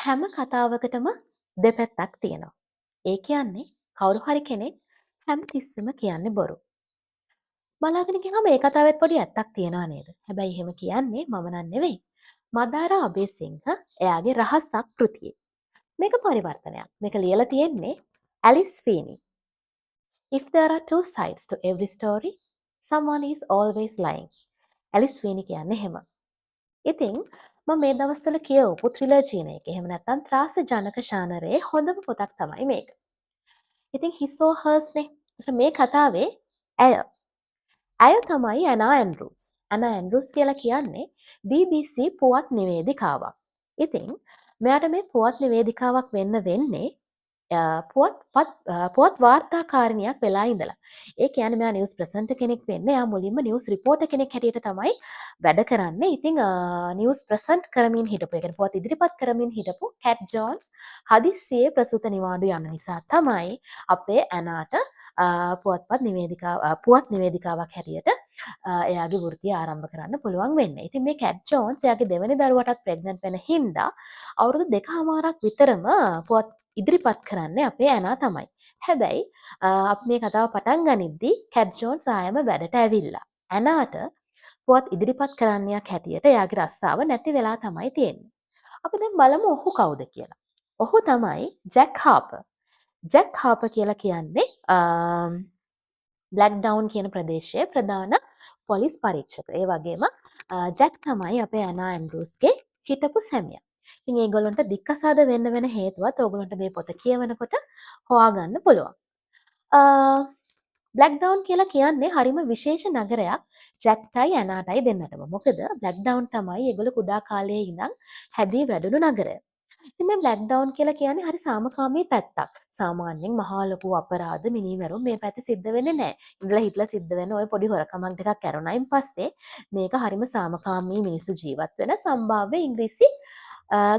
හැම කතාවකටම දෙපැත්තක් තියෙනවා. ඒ කියන්නේ කවුරු හරි කෙනෙක් හැම තිස්සෙම කියන්නේ බොරු. බලාගෙන ගියාම මේ කතාවෙත් පොඩි ඇත්තක් තියෙනවා නේද? හැබැයි එහෙම කියන්නේ මම නන් නෙවෙයි. මදාරා අබේසිංහ එයාගේ රහසක් කෘතියේ. මේක පරිවර්තනයක්. මේක ලියලා තියෙන්නේ Alice ෆීනි. If there are two sides to every story, someone is always lying. Alice Feeney කියන්නේ එහෙම. ඉතින් මම මේ දවස්වල කියවපු ත්‍රිලර්ජින එක. එහෙම නැත්නම් ත්‍රාස ජනක ශානරයේ හොඳම පොතක් තමයි මේක. ඉතින් His or Hers නේ. මේ කතාවේ ඇය තමයි ඇනා ඇන්ඩ්‍රූස්. ඇනා ඇන්ඩ්‍රූස් කියලා කියන්නේ BBC පුවත් නිවේදිකාවක්. ඉතින් මෙයාට මේ පුවත් නිවේදිකාවක් වෙන්න වෙන්නේ පුවත් වාර්තාකාරණයක් වෙලා ඉඳලා. ඒ කියන්නේ මෙයා නිවුස් ප්‍රසන්ටර් කෙනෙක් වෙන්නේ. එයා මුලින්ම නිවුස් රිපෝටර් කෙනෙක් හැටියට තමයි වැඩ කරන්නේ. ඉතින් නිවුස් ප්‍රසන්ට් කරමින් හිටපු, ඒ කියන්නේ පුවත් ඉදිරිපත් කරමින් හිටපු කැට් ජෝන්ස් හදිස්සියේ ප්‍රසූත නිවාඩු යන නිසා තමයි අපේ ඇනාට පුවත් නිවේදිකාවක් හැටියට එයාගේ වෘත්තිය ආරම්භ කරන්න පුළුවන් වෙන්නේ. ඉතින් මේ කැට් ජෝන්ස් එයාගේ දෙවෙනි දරුවටත් ප්‍රෙග්නන්ට් වෙන හින්දා අවුරුදු 2කමාරක් විතරම පුවත් ඉදිරිපත් කරන්නේ අපේ ඇනා තමයි. හැබැයි අපි මේ කතාව පටන් ගනිද්දී කැට් ජෝන්ස් ආයම වැඩට ඇවිල්ලා ඇනාට පුවත් ඉදිරිපත් කරන්නයක් හැටියට එයාගේ රස්සාව නැති වෙලා තමයි තියෙන්නේ. අපි දැන් බලමු ඔහු කවුද කියලා. ඔහු තමයි ජැක් හාපර්. ජැක් හාපර් කියලා කියන්නේ බ්ලැක් ඩවුන් කියන ප්‍රදේශයේ ප්‍රධාන පොලිස් පරීක්ෂක. ඒ වගේම ජැක් තමයි අපේ ඇනා ඇන්ඩ්‍රූස්ගේ හිටපු සැමියා. ඉතින් ඒගොල්ලන්ට දික්කසාද වෙන්න හේතුවත් ඕගොල්ලන්ට මේ පොත කියවනකොට හොයාගන්න පුළුවන්. බ්ලැක් ඩවුන් කියලා කියන්නේ හරිම විශේෂ නගරයක් ජැක්ටයි ඇනාටයි දෙන්නටම. මොකද බ්ලැක් ඩවුන් තමයි ඒගොල්ලෝ කුඩා කාලයේ ඉඳන් හැදී වැඩුණු නගරය. ඉතින් මේ බ්ලැක් ඩවුන් කියලා කියන්නේ හරි සාමකාමී පැත්තක්. සාමාන්‍යයෙන් මහා ලොකු අපරාධ මිනිමරුම් මේ පැත්තේ සිද්ධ වෙන්නේ නැහැ. ඉඳලා හිටලා සිද්ධ වෙන ওই පොඩි හොරකමක් දෙකක් කරුණායින් පස්සේ මේක හරිම සාමකාමී මිනිස්සු ජීවත් වෙන සම්භාව්‍ය ඉංග්‍රීසි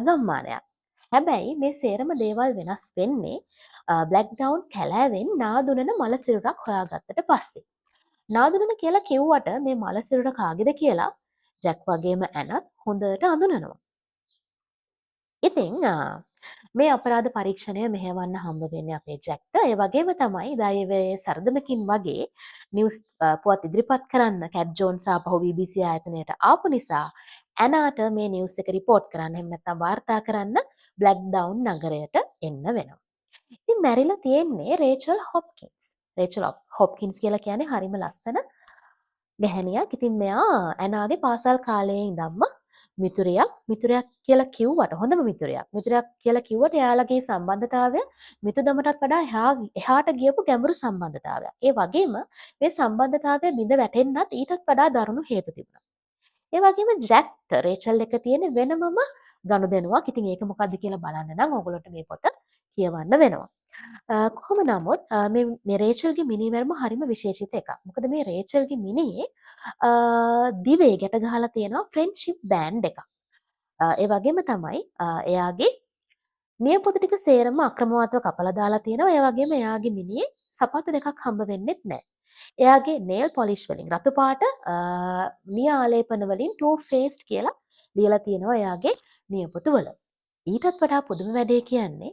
ගම්මානයක්. හැබැයි මේ සේරම දේවල් වෙනස් වෙන්නේ බ්ලැක් ඩවුන් කැලෑවෙන් නාදුනන මල සිරුරක් හොයාගත්තට පස්සේ. නාදුනන කියලා කිව්වට මේ මල සිරුර කාගේද කියලා ජැක් වගේම ඇනත් හොඳට අඳුනනවා. ඉතින් මේ අපරාධ පරීක්ෂණය මෙහෙවන්න හම්බ වෙන්නේ අපේ ජැක්ට. ඒ වගේම තමයි දෛවයේ සරදමකින් වගේ නිවුස් පුවත් ඉදිරිපත් කරන්න කැට් ජෝන්ස් ආපහු BBC ආයතනයට ආපු නිසා ඇනාට මේ නිවුස් එක රිපෝට් කරන්න, එහෙම නැත්නම් වාර්තා කරන්න බ්ලැක් ඩවුන් නගරයට එන්න වෙනවා. ඉතින් මැරිලා තියෙන්නේ රේචල් හොප්කින්ස්. රේචල් හොප්කින්ස් කියලා කියන්නේ හරිම ලස්සන ගැහැණියක්. ඉතින් මෙයා ඇනාගේ පාසල් කාලයේ ඉඳන්ම මිතුරයක් කියලා කිව්වට හොඳම මිතුරයක් කියලා කිව්වට එයාලගේ සම්බන්ධතාවය මිතුදමටත් වඩා එහාට ගියපු ගැඹුරු සම්බන්ධතාවයක්. ඒ වගේම මේ සම්බන්ධතාවය බිඳ වැටෙන්නත් ඊටත් වඩා දරුණු හේතු තිබුණා. ඒ වගේම ජැක්ට රේචල් එක තියෙන වෙනමම ගනුදෙනුවක්. ඉතින් ඒක මොකද්ද කියලා බලන්න නම් ඕගොල්ලන්ට මේ පොත කියවන්න වෙනවා. කොහොම නමුත් මේ රේචල්ගේ මිනිමැරුම හරිම විශේෂිත එකක්. මොකද මේ රේචල්ගේ මිනියේ දිවේ ගැට ගහලා තියෙනවා ෆ්‍රෙන්ඩ්ෂිප් බෑන්ඩ් එකක්. ඒ වගේම තමයි එයාගේ නියපොතු ටික සේරම අක්‍රමවත්ව කපලා දාලා තියෙනවා. ඒ වගේම එයාගේ මිනියේ සපත්තු දෙකක් හම්බ වෙන්නෙත් නැහැ. එයාගේ නේල් පොලිෂ් වලින් රතු පාට නිය ආලේපන වලින් two faced කියලා ලියලා තියෙනවා එයාගේ නියපොතු වල. ඊටත් වඩා පුදුම වැඩේ කියන්නේ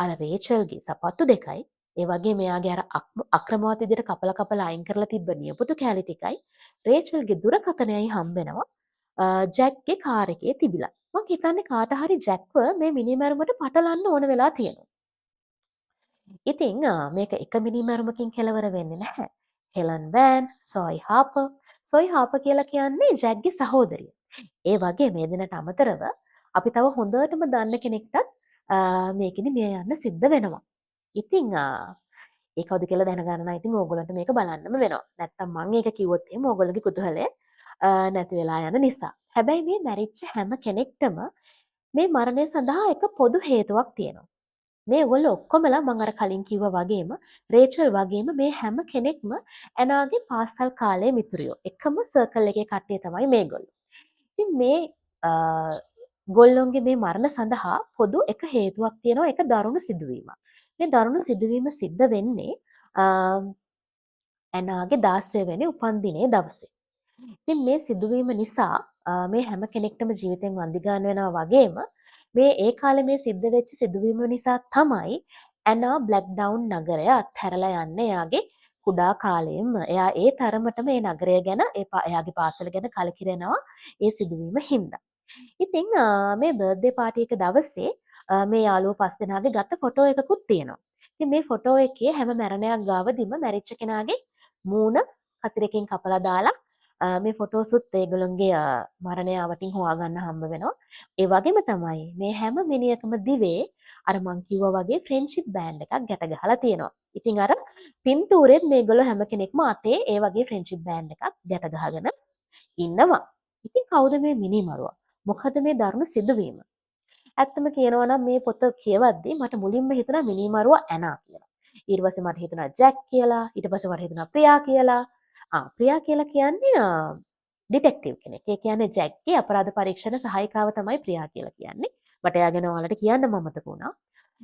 අර රේචල්ගේ සපත්තු දෙකයි, ඒ වගේ මෙයාගේ අර අක්‍රමවත් විදිහට කපලා අයින් කරලා තිබ්බ නියපොතු කෑලි ටිකයි රේචල්ගේ දුරකථනයයි හම්බෙනවා ජැක්ගේ කාර් එකේ තිබිලා. මම හිතන්නේ කාට හරි ජැක්ව මේ මිනිමැරුමට පටලන්න ඕන වෙලා තියෙනවා. ඉතින් මේක එක මිනිමැරුමකින් කෙලවර වෙන්නේ නැහැ. හෙලන් වෑන්, සොයි හාපර් කියලා කියන්නේ ජැක්ගේ සහෝදරිය. ඒ වගේ මේ දෙන්නට අමතරව අපි තව හොඳටම දන්න කෙනෙක්ටත් මේකෙදි මිය යන්න සිද්ධ වෙනවා. ඉතින් ඒ කවුද කියලා දැනගන්න නම් ඉතින් ඕගොල්ලන්ට මේක බලන්නම වෙනවා. නැත්තම් මම ඒක කිව්වොත් එහෙම ඕගොල්ලෝගේ කුතුහලය නැති වෙලා යන නිසා. හැබැයි මේ මැරිච්ච හැම කෙනෙක්ටම මේ මරණය සඳහා එක පොදු හේතුවක් තියෙනවා. මේ ඔයගොල්ලෝ ඔක්කොමලා මම අර කලින් කිව්වා වගේම රේචල් වගේම මේ හැම කෙනෙක්ම ඇනාගේ පාසල් කාලයේ මිතුරියෝ. එකම සර්කල් එකේ කට්ටිය තමයි මේගොල්ලෝ. ඉතින් මේ ගොල්ලොන්ගේ මේ මරණ සඳහා පොදු එක හේතුවක් තියෙනවා, එක දරුණු සිදුවීමක්. මේ දරුණු සිදුවීම සිද්ධ වෙන්නේ ඇනාගේ 16 වෙනි උපන්දිනයේ දවසේ. ඉතින් මේ සිදුවීම නිසා මේ හැම කෙනෙක්ටම ජීවිතෙන් වන්දි ගන්න වෙනවා වගේම මේ ඒ කාලේ මේ සිද්ධ වෙච්ච සිදුවීම නිසා තමයි ඇනා බ්ලැක්ඩවුන් නගරය අත්හැරලා යන්නේ එයාගේ කුඩා කාලයෙන්ම. එයා ඒ තරමටම මේ නගරය ගැන එයාගේ පාසල ගැන කලකිරෙනවා ඒ සිදුවීම හින්දා. ඉතින් මේ බර්ත්ඩේ පාටි එක දවසේ මේ යාළුවෝ පස් දෙනාගේ ගත්ත ෆොටෝ එකකුත් තියෙනවා. ඉතින් මේ ෆොටෝ එකේ හැම මැරණයක් ගාවදීම මැරිච්ච කෙනාගේ මූණ කතරකින් කපලා දාලා මේ ෆොටෝසුත් ඒගොල්ලන්ගේ මරණය අවටින් හොයාගන්න හම්බ වෙනවා. ඒ වගේම තමයි මේ හැම මිනිහකම දිවේ අර මං කිව්වා වගේ ෆ්‍රෙන්ඩ්ෂිප් බෑන්ඩ් එකක් ගැට ගහලා තියෙනවා. ඉතින් අර පින්තූරෙත් මේගොල්ලෝ හැම කෙනෙක්ම අතේ ඒ වගේ ෆ්‍රෙන්ඩ්ෂිප් බෑන්ඩ් එකක් ගැට ගහගෙන ඉන්නවා. ඉතින් කවුද මේ මිනිමරුවා? මොකද මේ දරුණු සිදුවීම? ඇත්තම කියනවා නම් මේ පොත කියවද්දී මට මුලින්ම හිතුණා මිනිමරුවා ඇනා කියලා. ඊට පස්සේ මට හිතුණා ජැක් කියලා. ඊට පස්සේ මට හිතුණා ප්‍රියා කියලා. ප්‍රියා කියලා කියන්නේ ඩිටෙක්ටිව් කෙනෙක්. ඒ කියන්නේ ජැක්ගේ අපරාධ පරීක්ෂණ සහායිකාව තමයි ප්‍රියා කියලා කියන්නේ. මට එයා ගැන ඔයාලට කියන්න මතක වුණා.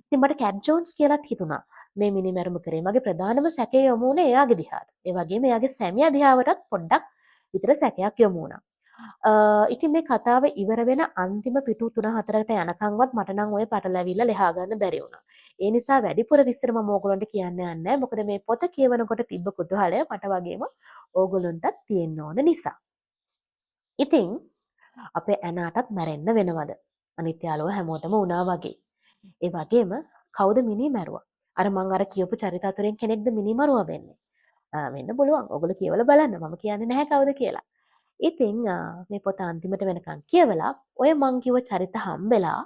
ඉතින් මට කැට් ජෝන්ස් කියලාත් හිතුණා. මේ මිනිමැරුම කරේ මගේ ප්‍රධානම සැකය යොමු වුණේ එයාගේ දිහාට. ඒ වගේම එයාගේ සැමියා දිහාවටත් පොඩ්ඩක් විතර සැකයක් යොමු වුණා. ඉතින් මේ කතාව ඉවර වෙන අන්තිම පිටු 3-4කට යනකම්වත් මට නම් ඔය පටලැවිල්ල ලෙහා ගන්න බැරි වුණා. ඒ නිසා වැඩිපුර විස්තර මම ඕගොල්ලන්ට කියන්න යන්නේ නැහැ. මොකද මේ පොත කියවනකොට තිබ්බ කුතුහලය මට වගේම ඕගොල්ලන්ටත් තියෙන්න ඕන නිසා. ඉතින් අපේ ඇනාටත් මැරෙන්න වෙනවද? අනිත් යාළුවෝ හැමෝටම වුණා වගේ. ඒ වගේම කවුද මිනී මැරුවා? අර මං අර කියපු චරිත අතරින් කෙනෙක්ද මිනී මරුවා වෙන්නේ? වෙන්න පුළුවන්. ඔයගොල්ලෝ කියවලා බලන්න. මම කියන්නේ නැහැ කවුද කියලා. ඉතින් මේ පොත අන්තිමට වෙනකන් කියවලා ඔය මං කිව්ව චරිත හම්බෙලා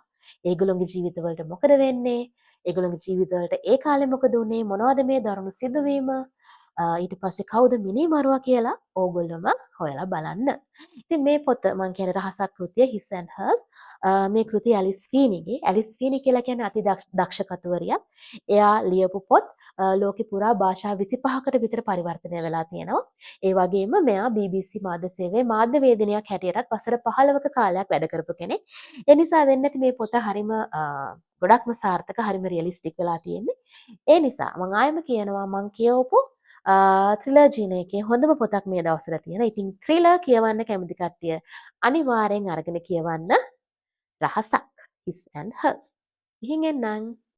ඒගොල්ලොන්ගේ ජීවිතවලට මොකද වෙන්නේ? ඒගොල්ලොන්ගේ ජීවිතවලට ඒ කාලේ මොකද උනේ? මොනවද මේ දරුණු සිදුවීම? ඊට පස්සේ කවුද මිනී මරුවා කියලා ඕගොල්ලොම හොයලා බලන්න. ඉතින් මේ පොත මං කියන රහසක් කෘතිය His and Hers. මේ කෘතිය ඇලිස් ෆීනිගේ. ඇලිස් ෆීනි කියලා කියන්නේ අති දක්ෂ කතුවරියක්. එයා ලියපු පොත් ලෝකෙ පුරා භාෂා 25කට විතර පරිවර්තනය වෙලා තියෙනවා. ඒ වගේම මෙයා BBC මාධ්‍ය සේවයේ මාධ්‍යවේදිනියක් හැටියටත් වසර 15ක කාලයක් වැඩ කරපු කෙනෙක්. ඒ නිසා වෙන්න ඇති මේ පොත හරිම ගොඩක්ම සාර්ථක, හරිම රියලිස්ටික් වෙලා තියෙන්නේ. ඒ නිසා මම ආයෙම කියනවා මං කියවපු ත්‍රිලර් ජීන එකේ හොඳම පොතක් මේ දවස්වල තියෙන. ඉතින් ත්‍රිලර් කියවන්න කැමති කට්ටිය අනිවාර්යෙන් අරගෙන කියවන්න රහසක් His and Hers. ඉහින් එන්නම්.